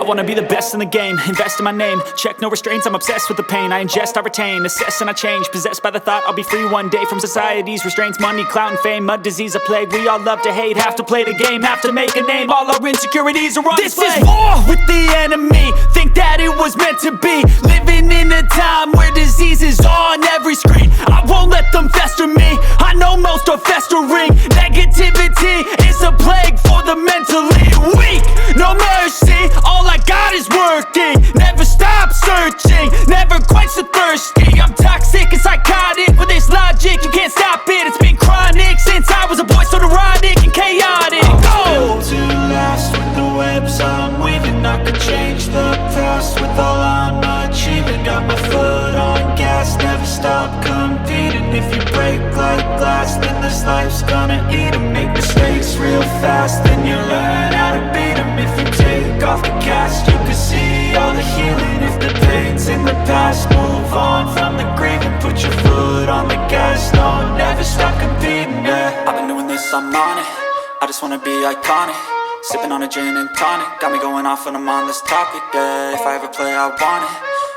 wanna be the best in the game, invest in my name, check no restraints, I'm obsessed with the pain. I ingest, I retain, assess and I change, possessed by the thought I'll be free one day from society's restraints. Money, clout and fame, mud, disease, a plague. We all love to hate, have to play the game, have to make a name. All our insecurities are on display. This is war with the enemy, think that it was meant to be. Living in a time where disease is on every screen. I won't let them fester me, I know most are festering. Negativity is a plague for the mentally weak. No mercy, all I got is working. Never stop searching, never quench the thirsty. I'm toxic and psychotic, with this logic you can't stop it. It's been chronic since I was a boy, so neurotic and chaotic. Built to last with the webs I'm weaving. I could change the past with all I'm achieving. Got my foot on gas, never stop competing. If you break like glass, then this life's gonna eat 'em. Make mistakes real fast, then you learn how to beat 'em. If you take off the cast, you can see all the healing. If the pain's in the past, move on from the grave and put your foot on the gas. No, never stop competing, yeah. I've been doing this, I'm on it. I just wanna be iconic. Sipping on a gin and tonic, got me going off when I'm on this topic, yeah. If I ever play, I want it.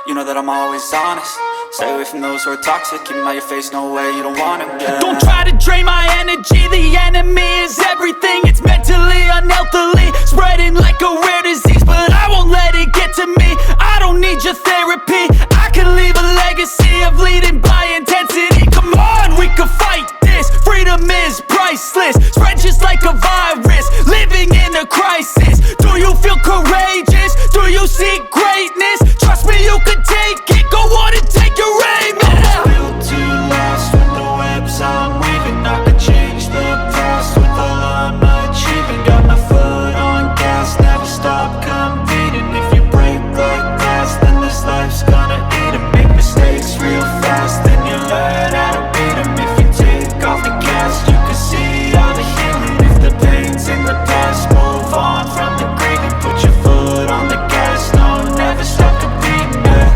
You know that I'm always honest. Stay away from those who are toxic. Keep them out your face, no way, you don't want it, yeah. Don't try to drain my energy. The enemy is everything. It's mentally, unhealthily, spreading like a rare disease. But I won't let it get to me. I don't need your therapy. I can leave a legacy of leading by intensity. Come on, we can fight this. Freedom is priceless. Spread just like a virus. Living in a crisis. Do you feel courageous? Do you seek greatness? Trust me, you can take it. Go on and take your aim. I'm built to last with the webs I'm weaving. I could change the past with all I'm achieving. Got my foot on gas, never stop competing. If you break like glass, then this life's gonna eat 'em. Make mistakes real fast, then you learn how to beat 'em. If you take off the cast, you can see all the healing. If the pain's in the past, move on from the grave and put your foot on the gas. No, never stop competing, yeah.